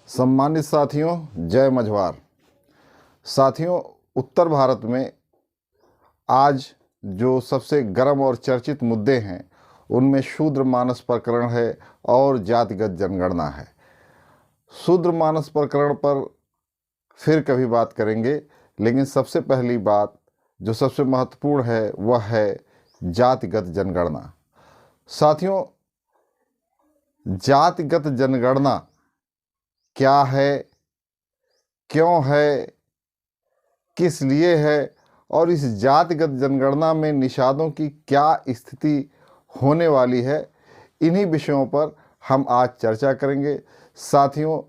सम्मानित साथियों, जय मझवार। साथियों, उत्तर भारत में आज जो सबसे गर्म और चर्चित मुद्दे हैं उनमें शूद्र मानस प्रकरण है और जातिगत जनगणना है। शूद्र मानस प्रकरण पर फिर कभी बात करेंगे, लेकिन सबसे पहली बात जो सबसे महत्वपूर्ण है वह है जातिगत जनगणना। साथियों, जातिगत जनगणना क्या है, क्यों है, किस लिए है और इस जातिगत जनगणना में निषादों की क्या स्थिति होने वाली है, इन्हीं विषयों पर हम आज चर्चा करेंगे। साथियों,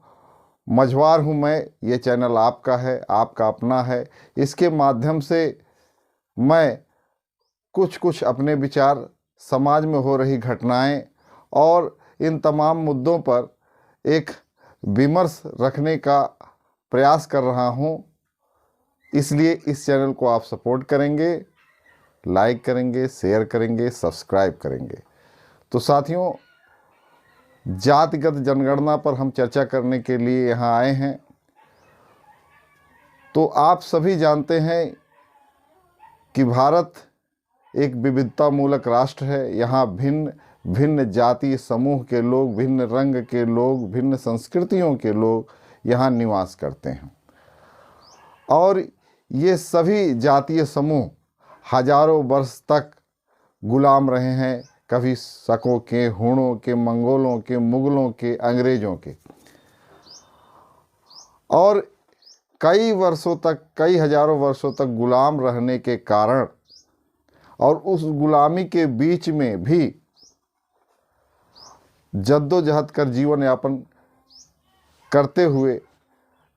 मझवार हूँ मैं, ये चैनल आपका है, आपका अपना है। इसके माध्यम से मैं कुछ अपने विचार, समाज में हो रही घटनाएं और इन तमाम मुद्दों पर एक विमर्श रखने का प्रयास कर रहा हूं। इसलिए इस चैनल को आप सपोर्ट करेंगे, लाइक करेंगे, शेयर करेंगे, सब्सक्राइब करेंगे। तो साथियों, जातिगत जनगणना पर हम चर्चा करने के लिए यहाँ आए हैं। तो आप सभी जानते हैं कि भारत एक विविधता मूलक राष्ट्र है। यहाँ भिन्न भिन्न जातीय समूह के लोग, भिन्न रंग के लोग, भिन्न संस्कृतियों के लोग यहाँ निवास करते हैं और ये सभी जातीय समूह हजारों वर्ष तक गुलाम रहे हैं, कभी शकों के, हूणों के, मंगोलों के, मुगलों के, अंग्रेज़ों के। और कई वर्षों तक, कई हजारों वर्षों तक गुलाम रहने के कारण और उस गुलामी के बीच में भी जद्दोजहद कर जीवन यापन करते हुए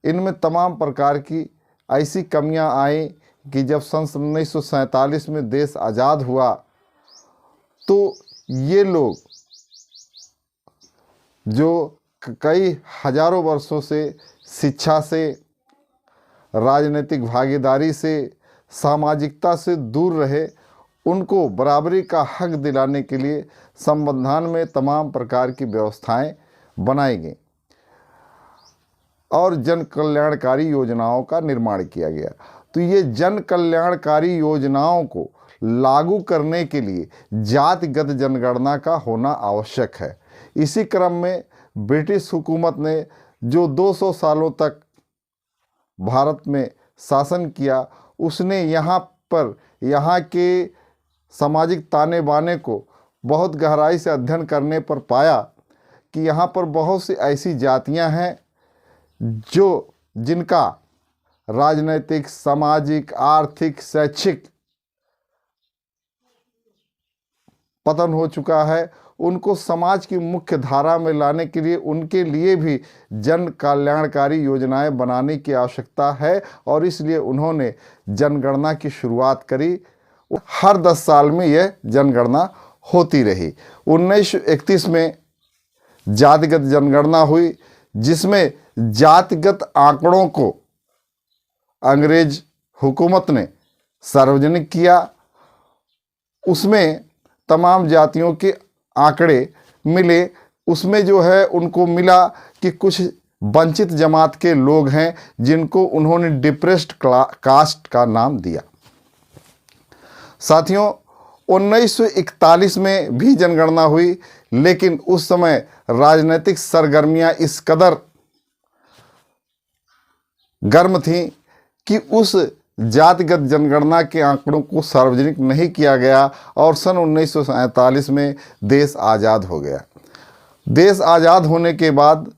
इनमें तमाम प्रकार की ऐसी कमियां आई कि जब सन 1947 में देश आज़ाद हुआ तो ये लोग जो कई हजारों वर्षों से शिक्षा से, राजनीतिक भागीदारी से, सामाजिकता से दूर रहे, उनको बराबरी का हक दिलाने के लिए संविधान में तमाम प्रकार की व्यवस्थाएं बनाई गई और जन कल्याणकारी योजनाओं का निर्माण किया गया। तो ये जन कल्याणकारी योजनाओं को लागू करने के लिए जातिगत जनगणना का होना आवश्यक है। इसी क्रम में ब्रिटिश हुकूमत ने जो 200 सालों तक भारत में शासन किया, उसने यहाँ पर यहाँ के सामाजिक ताने बाने को बहुत गहराई से अध्ययन करने पर पाया कि यहाँ पर बहुत सी ऐसी जातियाँ हैं जिनका राजनैतिक, सामाजिक, आर्थिक, शैक्षिक पतन हो चुका है। उनको समाज की मुख्य धारा में लाने के लिए उनके लिए भी जन कल्याणकारी योजनाएं बनाने की आवश्यकता है और इसलिए उन्होंने जनगणना की शुरुआत करी। हर 10 साल में यह जनगणना होती रही। 1931 में जातिगत जनगणना हुई, जिसमें जातिगत आंकड़ों को अंग्रेज हुकूमत ने सार्वजनिक किया। उसमें तमाम जातियों के आंकड़े मिले। उसमें जो है उनको मिला कि कुछ वंचित जमात के लोग हैं जिनको उन्होंने डिप्रेस्ड कास्ट का नाम दिया। साथियों, 1941 में भी जनगणना हुई, लेकिन उस समय राजनीतिक सरगर्मियां इस कदर गर्म थीं कि उस जातिगत जनगणना के आंकड़ों को सार्वजनिक नहीं किया गया और सन 1947 में देश आज़ाद हो गया। देश आज़ाद होने के बाद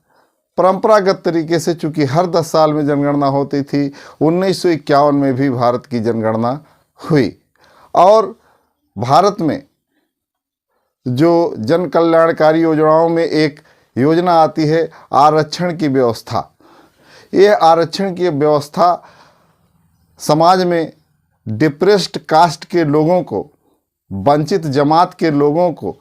परंपरागत तरीके से, चूँकि हर 10 साल में जनगणना होती थी, 1951 में भी भारत की जनगणना हुई और भारत में जो जन कल्याणकारी योजनाओं में एक योजना आती है आरक्षण की व्यवस्था। ये आरक्षण की व्यवस्था समाज में डिप्रेस्ड कास्ट के लोगों को, वंचित जमात के लोगों को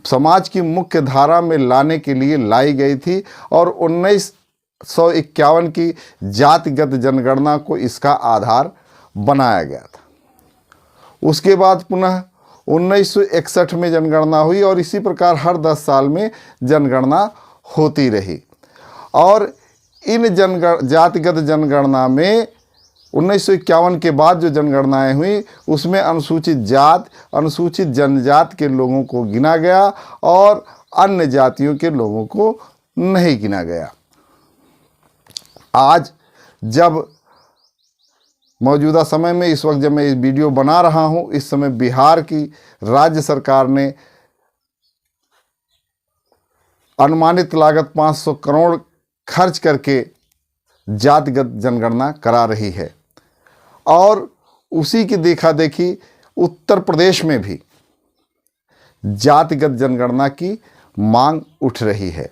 समाज की मुख्य धारा में लाने के लिए लाई गई थी और 1951 की जातिगत जनगणना को इसका आधार बनाया गया था। उसके बाद पुनः 1961 में जनगणना हुई और इसी प्रकार हर 10 साल में जनगणना होती रही और इन जातिगत जनगणना में 1951 के बाद जो जनगणनाएं हुई उसमें अनुसूचित जात, अनुसूचित जनजाति के लोगों को गिना गया और अन्य जातियों के लोगों को नहीं गिना गया। आज जब मौजूदा समय में, इस वक्त जब मैं इस वीडियो बना रहा हूं, इस समय बिहार की राज्य सरकार ने अनुमानित लागत 500 करोड़ खर्च करके जातिगत जनगणना करा रही है और उसी की देखा देखी उत्तर प्रदेश में भी जातिगत जनगणना की मांग उठ रही है।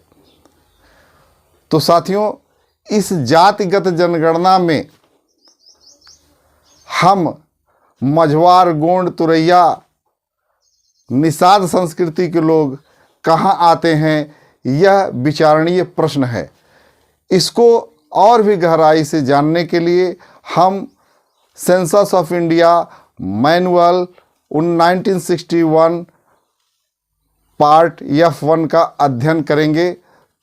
तो साथियों, इस जातिगत जनगणना में हम मझवार, गोंड, तुरैया, निषाद संस्कृति के लोग कहाँ आते हैं, यह विचारणीय प्रश्न है। इसको और भी गहराई से जानने के लिए हम census of India manual 1961 part F1 का अध्ययन करेंगे,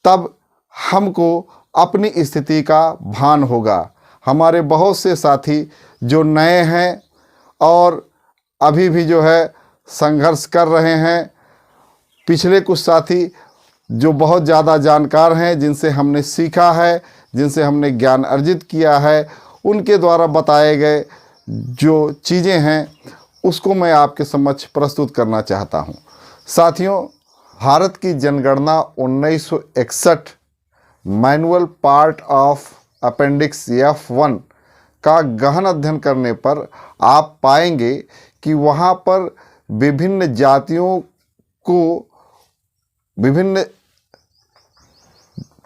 तब हमको अपनी स्थिति का भान होगा। हमारे बहुत से साथी जो नए हैं और अभी भी जो है संघर्ष कर रहे हैं, पिछले कुछ साथी जो बहुत ज़्यादा जानकार हैं, जिनसे हमने सीखा है, जिनसे हमने ज्ञान अर्जित किया है, उनके द्वारा बताए गए जो चीज़ें हैं उसको मैं आपके समक्ष प्रस्तुत करना चाहता हूं। साथियों, भारत की जनगणना 1961 manual part of appendix F1 का गहन अध्ययन करने पर आप पाएंगे कि वहाँ पर विभिन्न जातियों को, विभिन्न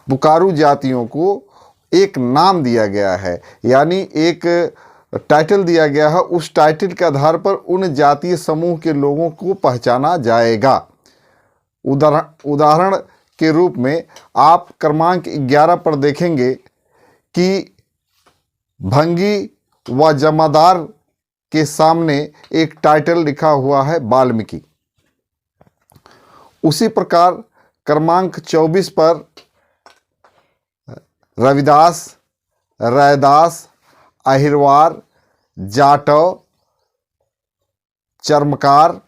पुकारु जातियों को एक नाम दिया गया है, यानी एक टाइटल दिया गया है। उस टाइटल के आधार पर उन जातीय समूह के लोगों को पहचाना जाएगा। उदाहरण के रूप में आप क्रमांक 11 पर देखेंगे कि भंगी व जमादार के सामने एक टाइटल लिखा हुआ है वाल्मीकि। उसी प्रकार क्रमांक 24 पर रविदास, रैदास, अहिरवार, जाटव, चर्मकार,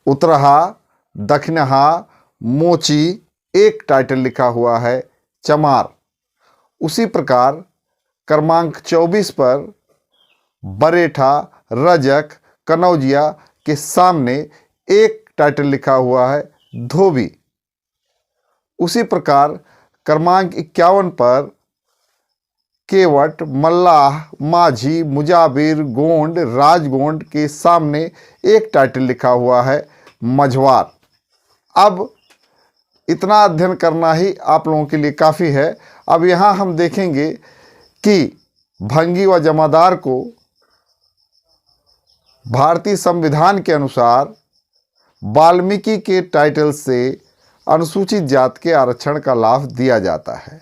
उतरहा, दक्षिणहा, मोची, एक टाइटल लिखा हुआ है चमार। उसी प्रकार क्रमांक 24 पर बरेठा, रजक, कनौजिया के सामने एक टाइटल लिखा हुआ है धोबी। उसी प्रकार क्रमांक 51 पर केवट, मल्लाह, माझी, मुजाबिर, गोंड, राजगोंड के सामने एक टाइटल लिखा हुआ है मझवार। अब इतना अध्ययन करना ही आप लोगों के लिए काफ़ी है। अब यहाँ हम देखेंगे कि भंगी व जमादार को भारतीय संविधान के अनुसार वाल्मीकि के टाइटल से अनुसूचित जात के आरक्षण का लाभ दिया जाता है।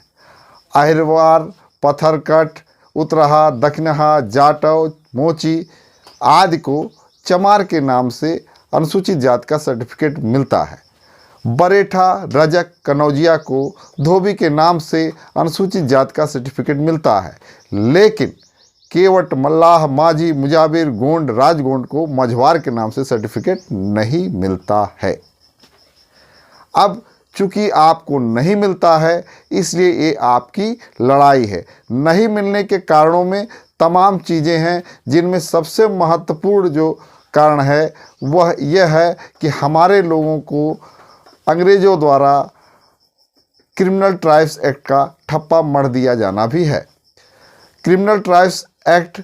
अहिरवार, पत्थरकट, उतरहा, दक्षिणहा, जाटव, मोची आदि को चमार के नाम से अनुसूचित जात का सर्टिफिकेट मिलता है। बरेठा, रजक, कनौजिया को धोबी के नाम से अनुसूचित जात का सर्टिफिकेट मिलता है, लेकिन केवट, मल्लाह, माझी, मुजाबिर, गोंड, राजगोंड को मझवार के नाम से सर्टिफिकेट नहीं मिलता है। अब चूंकि आपको नहीं मिलता है, इसलिए ये आपकी लड़ाई है। नहीं मिलने के कारणों में तमाम चीज़ें हैं, जिनमें सबसे महत्वपूर्ण जो कारण है वह यह है कि हमारे लोगों को अंग्रेज़ों द्वारा क्रिमिनल ट्राइब्स एक्ट का ठप्पा मढ़ दिया जाना भी है। क्रिमिनल ट्राइब्स एक्ट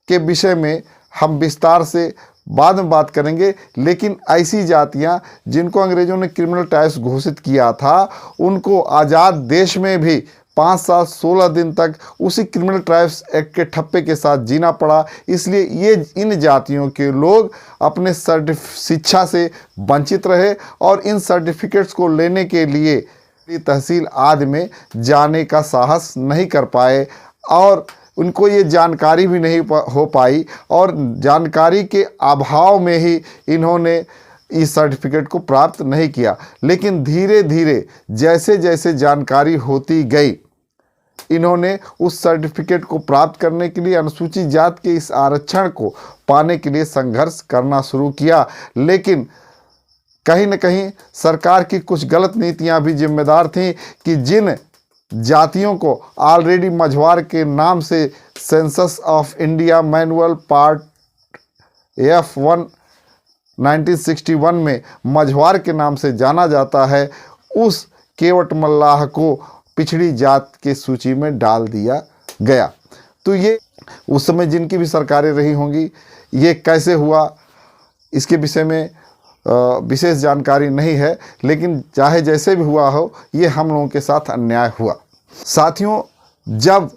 के विषय में हम विस्तार से बाद में बात करेंगे, लेकिन ऐसी जातियां जिनको अंग्रेज़ों ने क्रिमिनल ट्राइब्स घोषित किया था, उनको आज़ाद देश में भी 5 साल 16 दिन तक उसी क्रिमिनल ट्राइब्स एक्ट के ठप्पे के साथ जीना पड़ा। इसलिए ये इन जातियों के लोग अपने शिक्षा से वंचित रहे और इन सर्टिफिकेट्स को लेने के लिए तहसील आदि में जाने का साहस नहीं कर पाए और उनको ये जानकारी भी नहीं हो पाई, और जानकारी के अभाव में ही इन्होंने इस सर्टिफिकेट को प्राप्त नहीं किया। लेकिन धीरे धीरे जैसे जैसे जानकारी होती गई, इन्होंने उस सर्टिफिकेट को प्राप्त करने के लिए अनुसूचित जात के इस आरक्षण को पाने के लिए संघर्ष करना शुरू किया। लेकिन कहीं न कहीं सरकार की कुछ गलत नीतियां भी जिम्मेदार थीं कि जिन जातियों को ऑलरेडी मझवार के नाम से census of India manual part F1 1961 में मझवार के नाम से जाना जाता है, उस केवट मल्लाह को पिछड़ी जात के सूची में डाल दिया गया। तो ये उस समय जिनकी भी सरकारें रही होंगी, ये कैसे हुआ इसके विषय में विशेष जानकारी नहीं है, लेकिन चाहे जैसे भी हुआ हो, ये हम लोगों के साथ अन्याय हुआ। साथियों, जब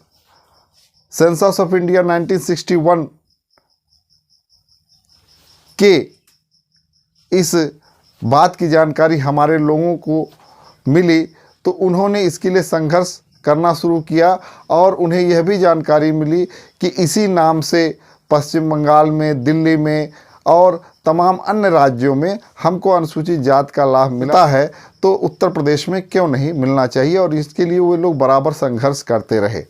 सेंसस ऑफ इंडिया 1961 के इस बात की जानकारी हमारे लोगों को मिली तो उन्होंने इसके लिए संघर्ष करना शुरू किया और उन्हें यह भी जानकारी मिली कि इसी नाम से पश्चिम बंगाल में, दिल्ली में और तमाम अन्य राज्यों में हमको अनुसूचित जात का लाभ मिलता है, तो उत्तर प्रदेश में क्यों नहीं मिलना चाहिए, और इसके लिए वे लोग बराबर संघर्ष करते रहे।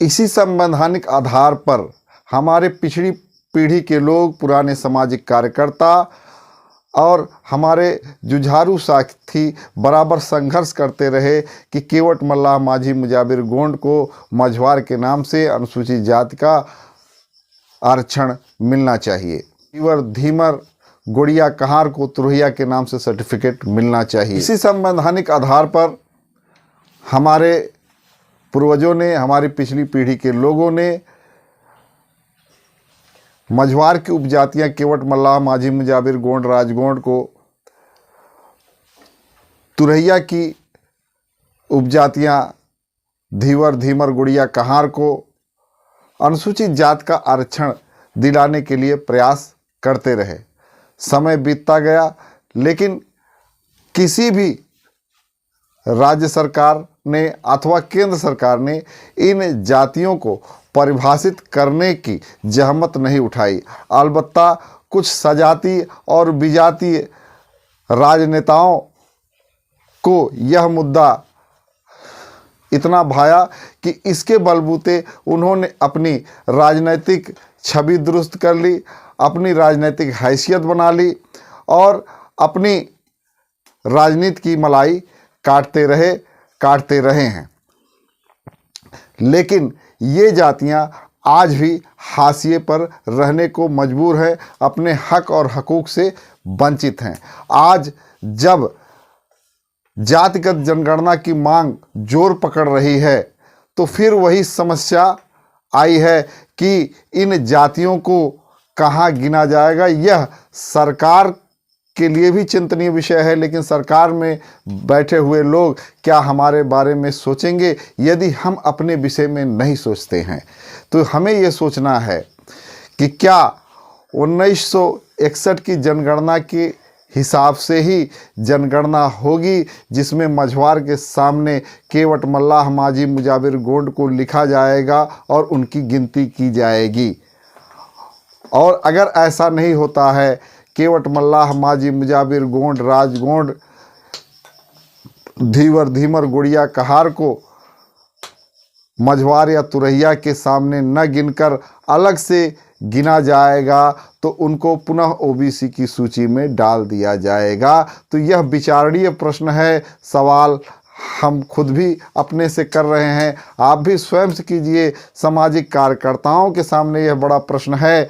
इसी संवैधानिक आधार पर हमारे पिछड़ी पीढ़ी के लोग, पुराने सामाजिक कार्यकर्ता और हमारे जुझारू साथी बराबर संघर्ष करते रहे कि केवट मल्लाह माझी मुजाबिर गोंड को मझवार के नाम से अनुसूचित जाति का आरक्षण मिलना चाहिए। धीवर धीमर गोड़िया कहार को तुरहिया के नाम से सर्टिफिकेट मिलना चाहिए। इसी संवैधानिक आधार पर हमारे पूर्वजों ने, हमारी पिछली पीढ़ी के लोगों ने मझवार की उपजातियां केवट मल्लाह माझी मुजाबिर गोंड राजगोंड को, तुरहिया की उपजातियां धीवर धीमर गुड़िया कहार को अनुसूचित जात का आरक्षण दिलाने के लिए प्रयास करते रहे। समय बीतता गया, लेकिन किसी भी राज्य सरकार ने अथवा केंद्र सरकार ने इन जातियों को परिभाषित करने की जहमत नहीं उठाई। अलबत्ता कुछ सजाती और विजातीय राजनेताओं को यह मुद्दा इतना भाया कि इसके बलबूते उन्होंने अपनी राजनैतिक छवि दुरुस्त कर ली, अपनी राजनैतिक हैसियत बना ली और अपनी राजनीति की मलाई काटते रहे हैं। लेकिन ये जातियां आज भी हाशिए पर रहने को मजबूर हैं, अपने हक और हकूक़ से वंचित हैं। आज जब जातिगत जनगणना की मांग जोर पकड़ रही है, तो फिर वही समस्या आई है कि इन जातियों को कहाँ गिना जाएगा। यह सरकार के लिए भी चिंतनीय विषय है, लेकिन सरकार में बैठे हुए लोग क्या हमारे बारे में सोचेंगे यदि हम अपने विषय में नहीं सोचते हैं। तो हमें ये सोचना है कि क्या 1961 की जनगणना के हिसाब से ही जनगणना होगी, जिसमें मझवार के सामने केवट मल्लाह माझी मुजाबिर गोंड को लिखा जाएगा और उनकी गिनती की जाएगी। और अगर ऐसा नहीं होता है, केवट मल्लाह माझी मुजाबिर गोंड राजगोंड धीवर धीमर गुड़िया कहार को मझवार या तुरहिया के सामने न गिनकर अलग से गिना जाएगा, तो उनको पुनः ओबीसी की सूची में डाल दिया जाएगा। तो यह विचारणीय प्रश्न है। सवाल हम खुद भी अपने से कर रहे हैं, आप भी स्वयं से कीजिए। सामाजिक कार्यकर्ताओं के सामने यह बड़ा प्रश्न है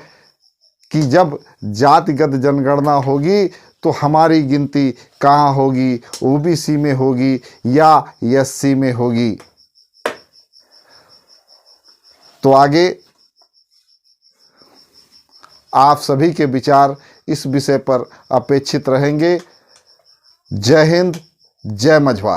कि जब जातिगत जनगणना होगी तो हमारी गिनती कहाँ होगी, ओबीसी में होगी या एससी में होगी। तो आगे आप सभी के विचार इस विषय पर अपेक्षित रहेंगे। जय हिंद, जय मझवार।